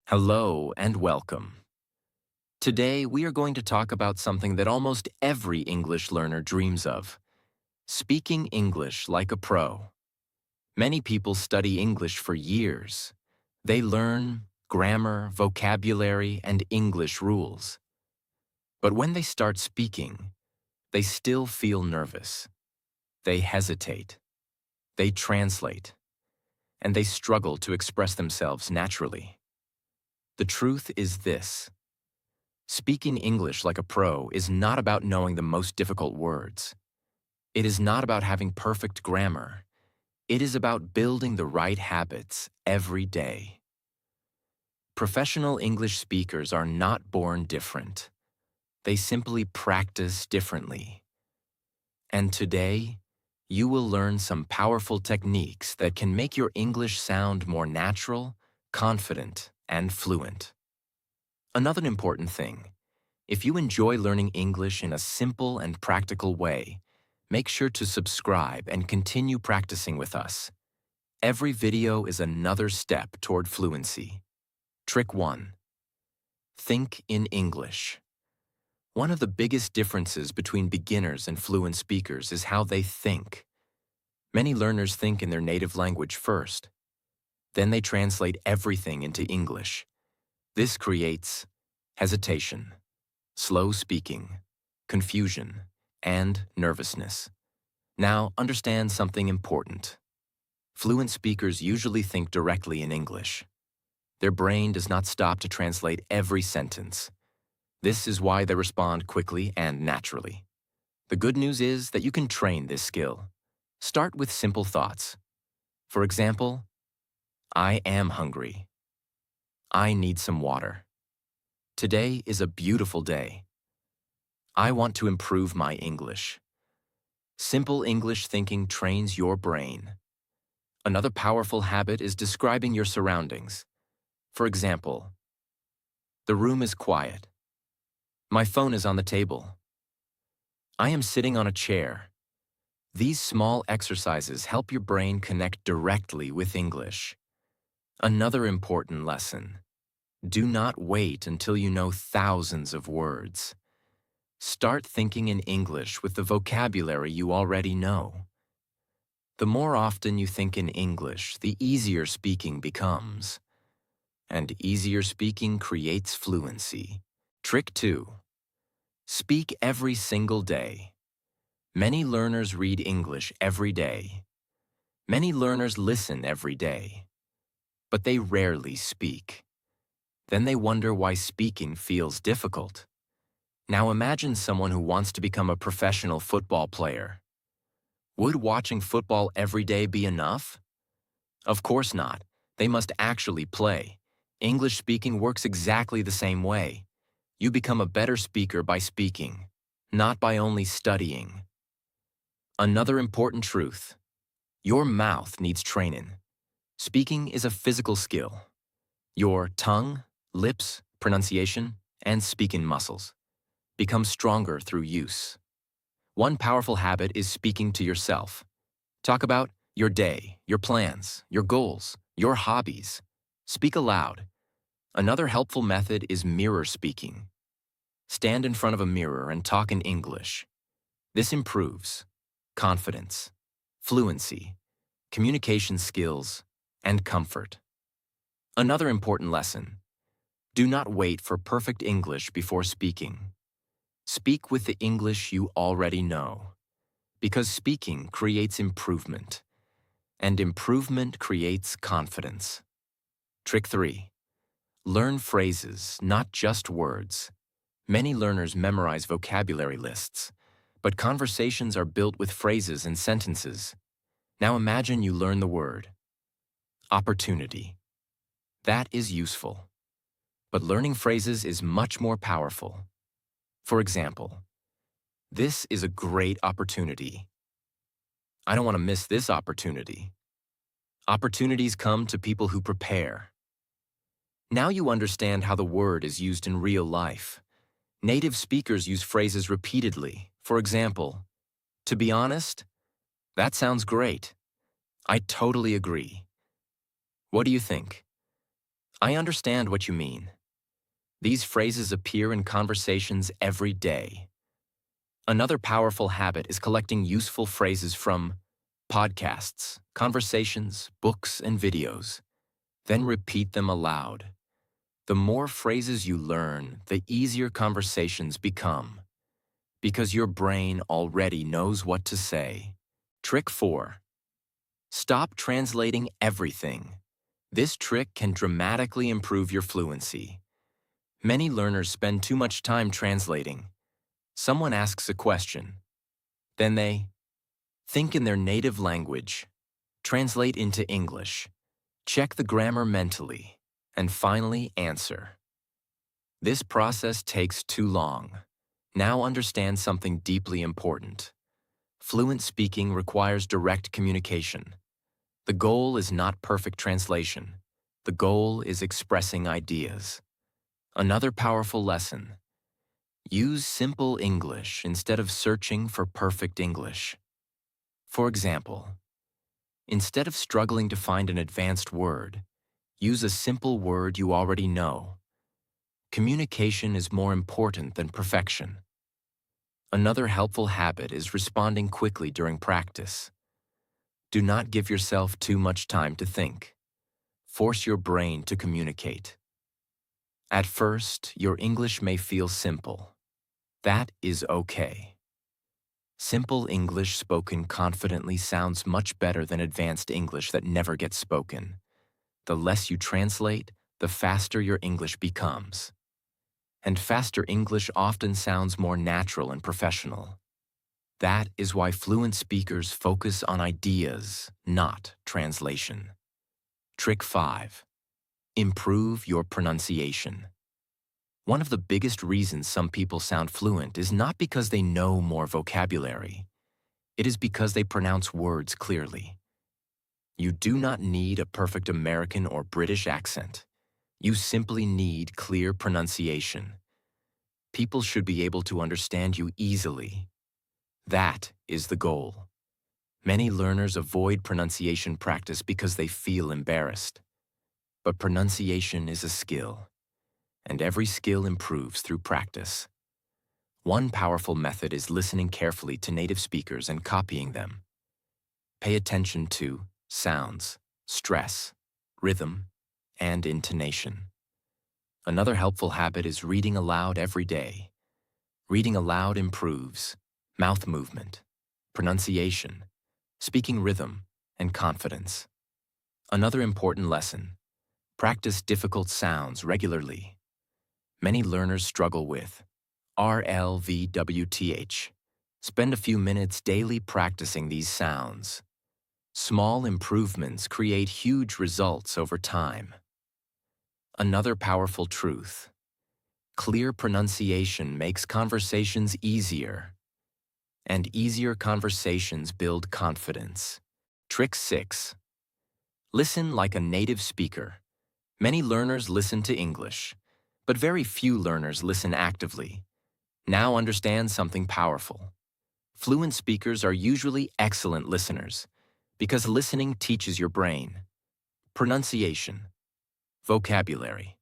Hello and welcome. Today, we are going to talk about something that almost every English learner dreams of: speaking English like a pro. Many people study English for years. They learn grammar, vocabulary, and English rules. But when they start speaking, they still feel nervous. They hesitate. They translate. And they struggle to express themselves naturally. The truth is this: speaking English like a pro is not about knowing the most difficult words. It is not about having perfect grammar. It is about building the right habits every day. Professional English speakers are not born different. They simply practice differently. And today, you will learn some powerful techniques that can make your English sound more natural, confident, and fluent. Another important thing: if you enjoy learning English in a simple and practical way, make sure to subscribe and continue practicing with us. Every video is another step toward fluency. Trick 1. Think in English. One of the biggest differences between beginners and fluent speakers is how they think. Many learners think in their native language first. Then they translate everything into English. This creates hesitation, slow speaking, confusion, and nervousness. Now, understand something important. Fluent speakers usually think directly in English. Their brain does not stop to translate every sentence. This is why they respond quickly and naturally. The good news is that you can train this skill. Start with simple thoughts. For example, I am hungry. I need some water. Today is a beautiful day. I want to improve my English. Simple English thinking trains your brain. Another powerful habit is describing your surroundings. For example, the room is quiet. My phone is on the table. I am sitting on a chair. These small exercises help your brain connect directly with English. Another important lesson: do not wait until you know thousands of words. Start thinking in English with the vocabulary you already know. The more often you think in English, the easier speaking becomes. And easier speaking creates fluency. Trick 2. Speak every single day. Many learners read English every day. Many learners listen every day. But they rarely speak. Then they wonder why speaking feels difficult. Now imagine someone who wants to become a professional football player. Would watching football every day be enough? Of course not. They must actually play. English speaking works exactly the same way. You become a better speaker by speaking, not by only studying. Another important truth: your mouth needs training. Speaking is a physical skill. Your tongue, lips, pronunciation, and speaking muscles become stronger through use. One powerful habit is speaking to yourself. Talk about your day, your plans, your goals, your hobbies. Speak aloud. Another helpful method is mirror speaking. Stand in front of a mirror and talk in English. This improves confidence, fluency, communication skills, and comfort. Another important lesson: do not wait for perfect English before speaking. Speak with the English you already know, because speaking creates improvement, and improvement creates confidence. Trick 3. Learn phrases, not just words. Many learners memorize vocabulary lists, but conversations are built with phrases and sentences. Now imagine you learn the word opportunity. That is useful. But learning phrases is much more powerful. For example, this is a great opportunity. I don't want to miss this opportunity. Opportunities come to people who prepare. Now you understand how the word is used in real life. Native speakers use phrases repeatedly. For example, to be honest, that sounds great. I totally agree. What do you think? I understand what you mean. These phrases appear in conversations every day. Another powerful habit is collecting useful phrases from podcasts, conversations, books, and videos. Then repeat them aloud. The more phrases you learn, the easier conversations become, because your brain already knows what to say. Trick 4. Stop translating everything. This trick can dramatically improve your fluency. Many learners spend too much time translating. Someone asks a question. Then they think in their native language, translate into English, check the grammar mentally, and finally answer. This process takes too long. Now understand something deeply important. Fluent speaking requires direct communication. The goal is not perfect translation. The goal is expressing ideas. Another powerful lesson: use simple English instead of searching for perfect English. For example, instead of struggling to find an advanced word, use a simple word you already know. Communication is more important than perfection. Another helpful habit is responding quickly during practice. Do not give yourself too much time to think. Force your brain to communicate. At first, your English may feel simple. That is okay. Simple English spoken confidently sounds much better than advanced English that never gets spoken. The less you translate, the faster your English becomes. And faster English often sounds more natural and professional. That is why fluent speakers focus on ideas, not translation. Trick 5. Improve your pronunciation. One of the biggest reasons some people sound fluent is not because they know more vocabulary. It is because they pronounce words clearly. You do not need a perfect American or British accent. You simply need clear pronunciation. People should be able to understand you easily. That is the goal. Many learners avoid pronunciation practice because they feel embarrassed. But pronunciation is a skill, and every skill improves through practice. One powerful method is listening carefully to native speakers and copying them. Pay attention to sounds, stress, rhythm, and intonation. Another helpful habit is reading aloud every day. Reading aloud improves mouth movement, pronunciation, speaking rhythm, and confidence. Another important lesson: practice difficult sounds regularly. Many learners struggle with RLVWTH. Spend a few minutes daily practicing these sounds. Small improvements create huge results over time. Another powerful truth: clear pronunciation makes conversations easier, and easier conversations build confidence. Trick 6. Listen like a native speaker. Many learners listen to English, but very few learners listen actively. Now understand something powerful. Fluent speakers are usually excellent listeners because listening teaches your brain pronunciation, vocabulary,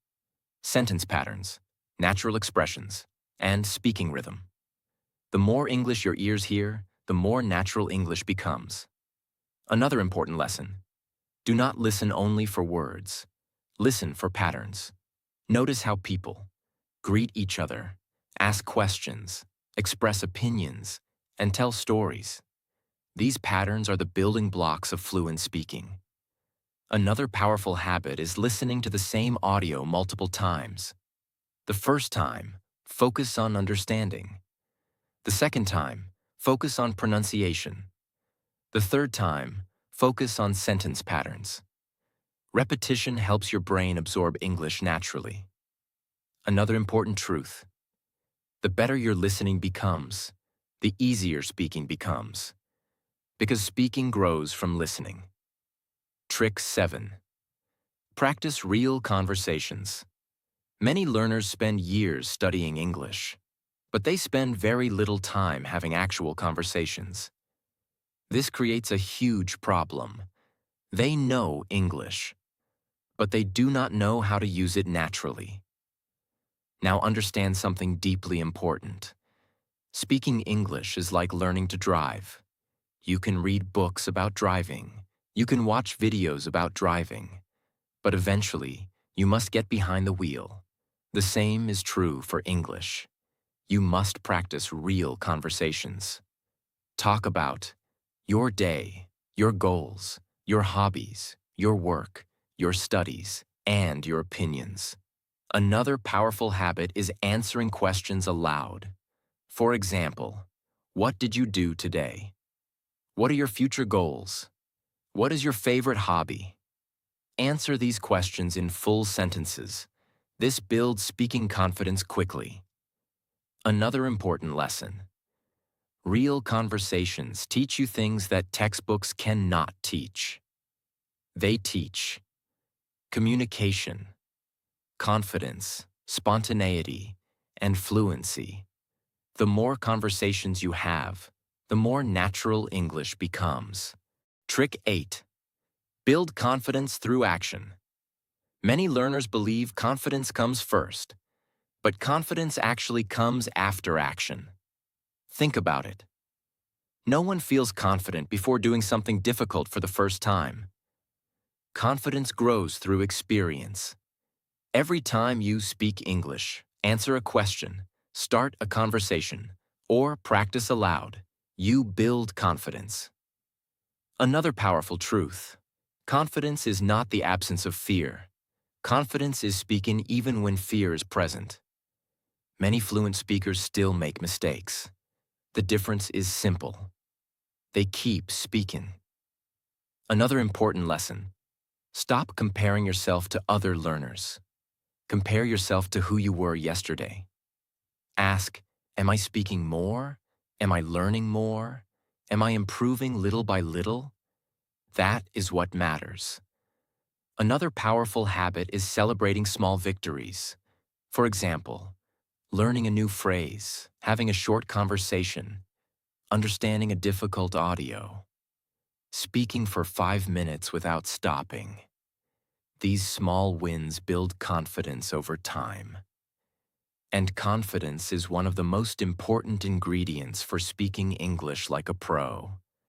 sentence patterns, natural expressions, and speaking rhythm. The more English your ears hear, the more natural English becomes. Another important lesson: do not listen only for words. Listen for patterns. Notice how people greet each other, ask questions, express opinions, and tell stories. These patterns are the building blocks of fluent speaking. Another powerful habit is listening to the same audio multiple times. The first time, focus on understanding. The second time, focus on pronunciation. The third time, focus on sentence patterns. Repetition helps your brain absorb English naturally. Another important truth: the better your listening becomes, the easier speaking becomes, because speaking grows from listening. Trick 7. Practice real conversations. Many learners spend years studying English, but they spend very little time having actual conversations. This creates a huge problem. They know English, but they do not know how to use it naturally. Now understand something deeply important. Speaking English is like learning to drive. You can read books about driving. You can watch videos about driving. But eventually, you must get behind the wheel. The same is true for English. You must practice real conversations. Talk about your day, your goals, your hobbies, your work, your studies, and your opinions. Another powerful habit is answering questions aloud. For example, what did you do today? What are your future goals? What is your favorite hobby? Answer these questions in full sentences. This builds speaking confidence quickly. Another important lesson. Real conversations teach you things that textbooks cannot teach. They teach communication, confidence, spontaneity, and fluency. The more conversations you have, the more natural English becomes. Trick 8. Build confidence through action. Many learners believe confidence comes first, but confidence actually comes after action. Think about it. No one feels confident before doing something difficult for the first time. Confidence grows through experience. Every time you speak English, answer a question, start a conversation, or practice aloud, you build confidence. Another powerful truth. Confidence is not the absence of fear. Confidence is speaking even when fear is present. Many fluent speakers still make mistakes. The difference is simple. They keep speaking. Another important lesson. Stop comparing yourself to other learners. Compare yourself to who you were yesterday. Ask, am I speaking more? Am I learning more? Am I improving little by little? That is what matters. Another powerful habit is celebrating small victories. For example, learning a new phrase, having a short conversation, understanding a difficult audio, speaking for 5 minutes without stopping. These small wins build confidence over time. And confidence is one of the most important ingredients for speaking English like a pro.